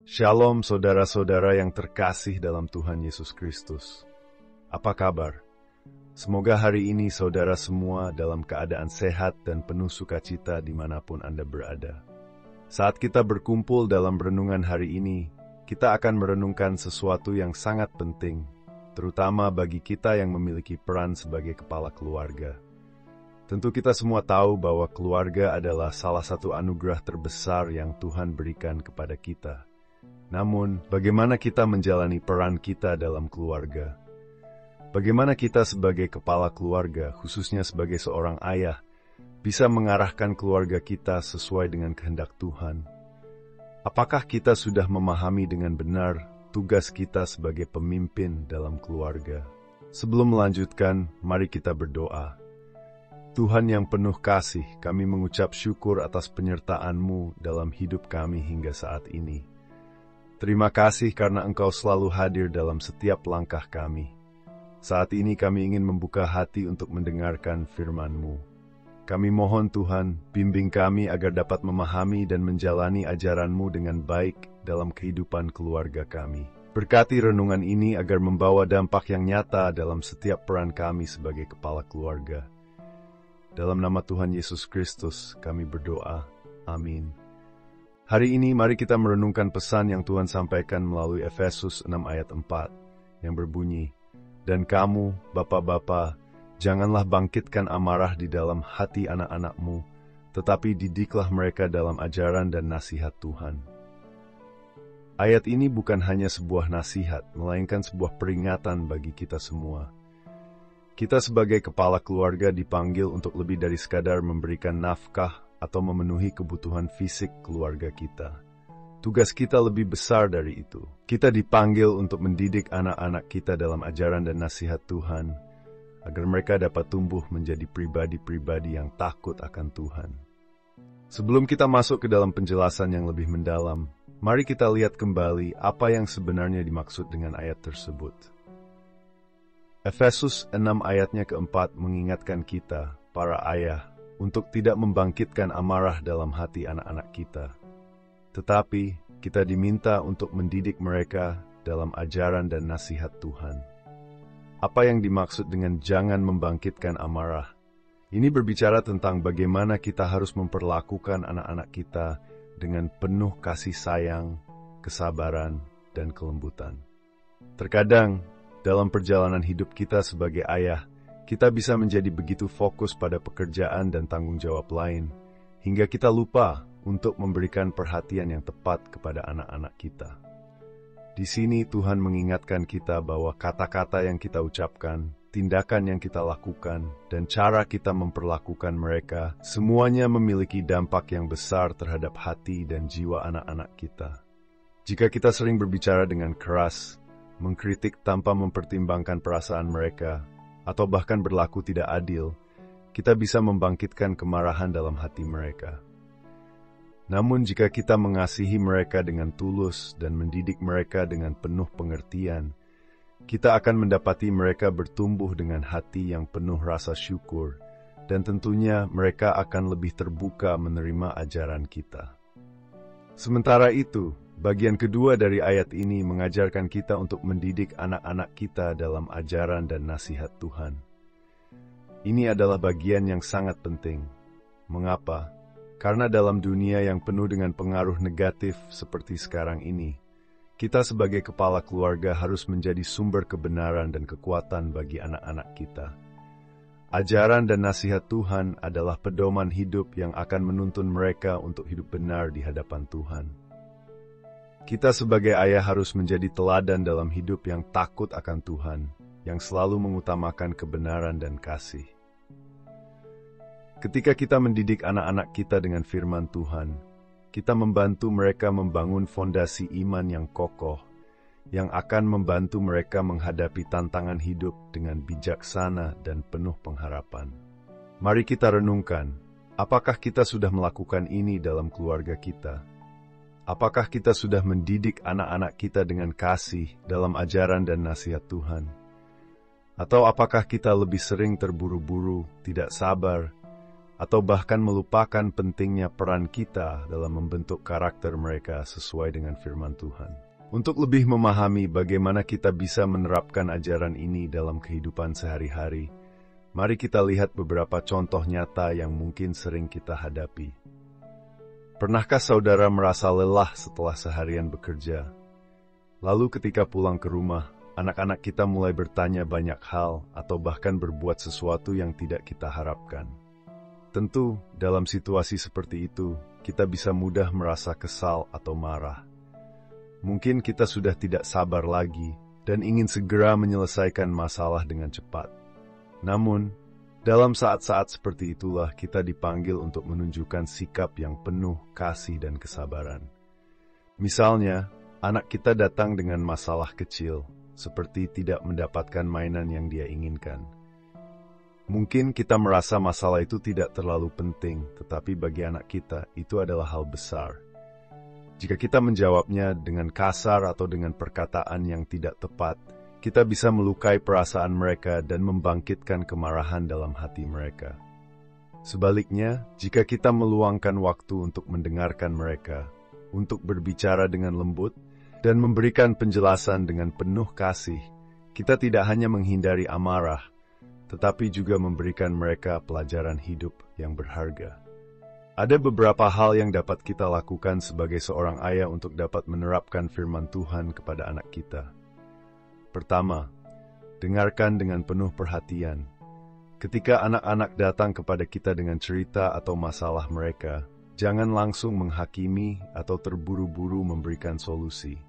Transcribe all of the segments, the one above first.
Shalom saudara-saudara yang terkasih dalam Tuhan Yesus Kristus. Apa kabar? Semoga hari ini saudara semua dalam keadaan sehat dan penuh sukacita dimanapun Anda berada. Saat kita berkumpul dalam renungan hari ini, kita akan merenungkan sesuatu yang sangat penting, terutama bagi kita yang memiliki peran sebagai kepala keluarga. Tentu kita semua tahu bahwa keluarga adalah salah satu anugerah terbesar yang Tuhan berikan kepada kita. Namun, bagaimana kita menjalani peran kita dalam keluarga? Bagaimana kita sebagai kepala keluarga, khususnya sebagai seorang ayah, bisa mengarahkan keluarga kita sesuai dengan kehendak Tuhan? Apakah kita sudah memahami dengan benar tugas kita sebagai pemimpin dalam keluarga? Sebelum melanjutkan, mari kita berdoa. Tuhan yang penuh kasih, kami mengucap syukur atas penyertaan-Mu dalam hidup kami hingga saat ini. Terima kasih karena Engkau selalu hadir dalam setiap langkah kami. Saat ini kami ingin membuka hati untuk mendengarkan firman-Mu. Kami mohon Tuhan, bimbing kami agar dapat memahami dan menjalani ajaran-Mu dengan baik dalam kehidupan keluarga kami. Berkati renungan ini agar membawa dampak yang nyata dalam setiap peran kami sebagai kepala keluarga. Dalam nama Tuhan Yesus Kristus, kami berdoa. Amin. Hari ini mari kita merenungkan pesan yang Tuhan sampaikan melalui Efesus 6 ayat 4 yang berbunyi, "Dan kamu, bapak-bapak, janganlah bangkitkan amarah di dalam hati anak-anakmu, tetapi didiklah mereka dalam ajaran dan nasihat Tuhan." Ayat ini bukan hanya sebuah nasihat, melainkan sebuah peringatan bagi kita semua. Kita sebagai kepala keluarga dipanggil untuk lebih dari sekadar memberikan nafkah atau memenuhi kebutuhan fisik keluarga kita. Tugas kita lebih besar dari itu. Kita dipanggil untuk mendidik anak-anak kita dalam ajaran dan nasihat Tuhan, agar mereka dapat tumbuh menjadi pribadi-pribadi yang takut akan Tuhan. Sebelum kita masuk ke dalam penjelasan yang lebih mendalam, mari kita lihat kembali apa yang sebenarnya dimaksud dengan ayat tersebut. Efesus 6 ayatnya keempat mengingatkan kita, para ayah, untuk tidak membangkitkan amarah dalam hati anak-anak kita. Tetapi, kita diminta untuk mendidik mereka dalam ajaran dan nasihat Tuhan. Apa yang dimaksud dengan jangan membangkitkan amarah? Ini berbicara tentang bagaimana kita harus memperlakukan anak-anak kita dengan penuh kasih sayang, kesabaran, dan kelembutan. Terkadang, dalam perjalanan hidup kita sebagai ayah, kita bisa menjadi begitu fokus pada pekerjaan dan tanggung jawab lain, hingga kita lupa untuk memberikan perhatian yang tepat kepada anak-anak kita. Di sini Tuhan mengingatkan kita bahwa kata-kata yang kita ucapkan, tindakan yang kita lakukan, dan cara kita memperlakukan mereka, semuanya memiliki dampak yang besar terhadap hati dan jiwa anak-anak kita. Jika kita sering berbicara dengan keras, mengkritik tanpa mempertimbangkan perasaan mereka, atau bahkan berlaku tidak adil, kita bisa membangkitkan kemarahan dalam hati mereka. Namun jika kita mengasihi mereka dengan tulus dan mendidik mereka dengan penuh pengertian, kita akan mendapati mereka bertumbuh dengan hati yang penuh rasa syukur, dan tentunya mereka akan lebih terbuka menerima ajaran kita. Sementara itu, bagian kedua dari ayat ini mengajarkan kita untuk mendidik anak-anak kita dalam ajaran dan nasihat Tuhan. Ini adalah bagian yang sangat penting. Mengapa? Karena dalam dunia yang penuh dengan pengaruh negatif seperti sekarang ini, kita sebagai kepala keluarga harus menjadi sumber kebenaran dan kekuatan bagi anak-anak kita. Ajaran dan nasihat Tuhan adalah pedoman hidup yang akan menuntun mereka untuk hidup benar di hadapan Tuhan. Kita sebagai ayah harus menjadi teladan dalam hidup yang takut akan Tuhan, yang selalu mengutamakan kebenaran dan kasih. Ketika kita mendidik anak-anak kita dengan firman Tuhan, kita membantu mereka membangun fondasi iman yang kokoh, yang akan membantu mereka menghadapi tantangan hidup dengan bijaksana dan penuh pengharapan. Mari kita renungkan, apakah kita sudah melakukan ini dalam keluarga kita? Apakah kita sudah mendidik anak-anak kita dengan kasih dalam ajaran dan nasihat Tuhan? Atau apakah kita lebih sering terburu-buru, tidak sabar, atau bahkan melupakan pentingnya peran kita dalam membentuk karakter mereka sesuai dengan firman Tuhan. Untuk lebih memahami bagaimana kita bisa menerapkan ajaran ini dalam kehidupan sehari-hari, mari kita lihat beberapa contoh nyata yang mungkin sering kita hadapi. Pernahkah saudara merasa lelah setelah seharian bekerja? Lalu ketika pulang ke rumah, anak-anak kita mulai bertanya banyak hal atau bahkan berbuat sesuatu yang tidak kita harapkan. Tentu, dalam situasi seperti itu, kita bisa mudah merasa kesal atau marah. Mungkin kita sudah tidak sabar lagi dan ingin segera menyelesaikan masalah dengan cepat. Namun, dalam saat-saat seperti itulah kita dipanggil untuk menunjukkan sikap yang penuh kasih dan kesabaran. Misalnya, anak kita datang dengan masalah kecil, seperti tidak mendapatkan mainan yang dia inginkan. Mungkin kita merasa masalah itu tidak terlalu penting, tetapi bagi anak kita itu adalah hal besar. Jika kita menjawabnya dengan kasar atau dengan perkataan yang tidak tepat, kita bisa melukai perasaan mereka dan membangkitkan kemarahan dalam hati mereka. Sebaliknya, jika kita meluangkan waktu untuk mendengarkan mereka, untuk berbicara dengan lembut, dan memberikan penjelasan dengan penuh kasih, kita tidak hanya menghindari amarah, tetapi juga memberikan mereka pelajaran hidup yang berharga. Ada beberapa hal yang dapat kita lakukan sebagai seorang ayah untuk dapat menerapkan firman Tuhan kepada anak kita. Pertama, dengarkan dengan penuh perhatian. Ketika anak-anak datang kepada kita dengan cerita atau masalah mereka, jangan langsung menghakimi atau terburu-buru memberikan solusi.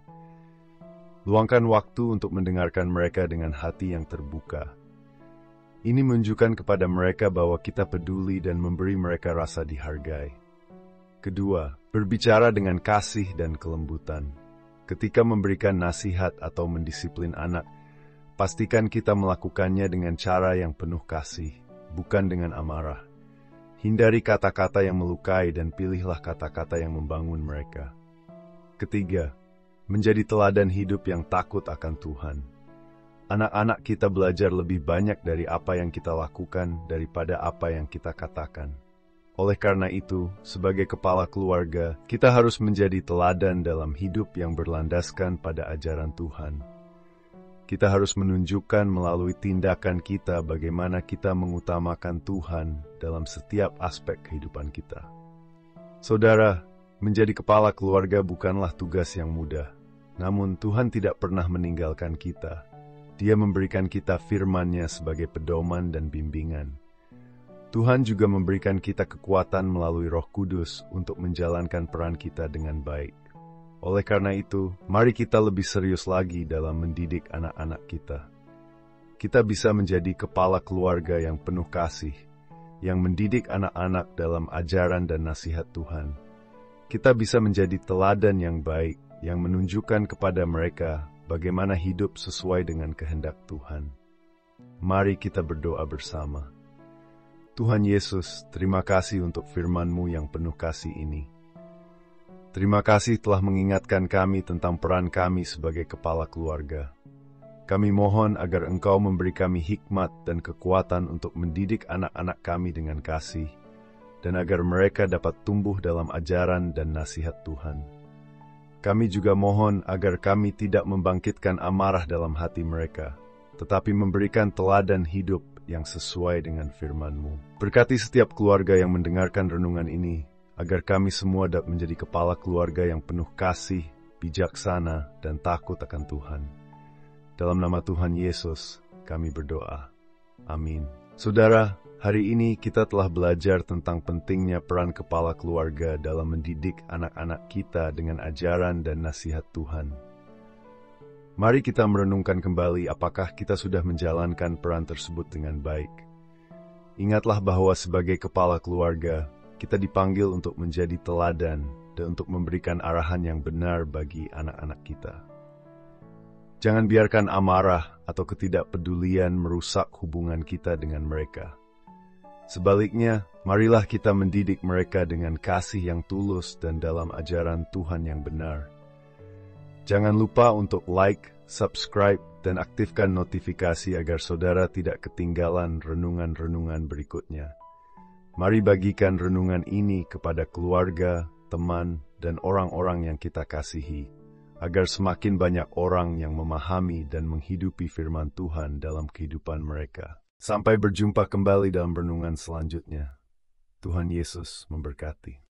Luangkan waktu untuk mendengarkan mereka dengan hati yang terbuka. Ini menunjukkan kepada mereka bahwa kita peduli dan memberi mereka rasa dihargai. Kedua, berbicara dengan kasih dan kelembutan. Ketika memberikan nasihat atau mendisiplin anak, pastikan kita melakukannya dengan cara yang penuh kasih, bukan dengan amarah. Hindari kata-kata yang melukai dan pilihlah kata-kata yang membangun mereka. Ketiga, menjadi teladan hidup yang takut akan Tuhan. Anak-anak kita belajar lebih banyak dari apa yang kita lakukan daripada apa yang kita katakan. Oleh karena itu, sebagai kepala keluarga, kita harus menjadi teladan dalam hidup yang berlandaskan pada ajaran Tuhan. Kita harus menunjukkan melalui tindakan kita bagaimana kita mengutamakan Tuhan dalam setiap aspek kehidupan kita. Saudara, menjadi kepala keluarga bukanlah tugas yang mudah. Namun Tuhan tidak pernah meninggalkan kita. Dia memberikan kita firman-Nya sebagai pedoman dan bimbingan. Tuhan juga memberikan kita kekuatan melalui Roh Kudus untuk menjalankan peran kita dengan baik. Oleh karena itu, mari kita lebih serius lagi dalam mendidik anak-anak kita. Kita bisa menjadi kepala keluarga yang penuh kasih, yang mendidik anak-anak dalam ajaran dan nasihat Tuhan. Kita bisa menjadi teladan yang baik, yang menunjukkan kepada mereka bagaimana hidup sesuai dengan kehendak Tuhan. Mari kita berdoa bersama. Tuhan Yesus, terima kasih untuk firman-Mu yang penuh kasih ini. Terima kasih telah mengingatkan kami tentang peran kami sebagai kepala keluarga. Kami mohon agar Engkau memberi kami hikmat dan kekuatan untuk mendidik anak-anak kami dengan kasih, dan agar mereka dapat tumbuh dalam ajaran dan nasihat Tuhan. Kami juga mohon agar kami tidak membangkitkan amarah dalam hati mereka, tetapi memberikan teladan hidup yang sesuai dengan firman-Mu. Berkati setiap keluarga yang mendengarkan renungan ini, agar kami semua dapat menjadi kepala keluarga yang penuh kasih, bijaksana, dan takut akan Tuhan. Dalam nama Tuhan Yesus, kami berdoa. Amin. Saudara, hari ini kita telah belajar tentang pentingnya peran kepala keluarga dalam mendidik anak-anak kita dengan ajaran dan nasihat Tuhan. Mari kita merenungkan kembali apakah kita sudah menjalankan peran tersebut dengan baik. Ingatlah bahwa sebagai kepala keluarga, kita dipanggil untuk menjadi teladan dan untuk memberikan arahan yang benar bagi anak-anak kita. Jangan biarkan amarah atau ketidakpedulian merusak hubungan kita dengan mereka. Sebaliknya, marilah kita mendidik mereka dengan kasih yang tulus dan dalam ajaran Tuhan yang benar. Jangan lupa untuk like, subscribe, dan aktifkan notifikasi agar saudara tidak ketinggalan renungan-renungan berikutnya. Mari bagikan renungan ini kepada keluarga, teman, dan orang-orang yang kita kasihi, agar semakin banyak orang yang memahami dan menghidupi firman Tuhan dalam kehidupan mereka. Sampai berjumpa kembali dalam renungan selanjutnya. Tuhan Yesus memberkati.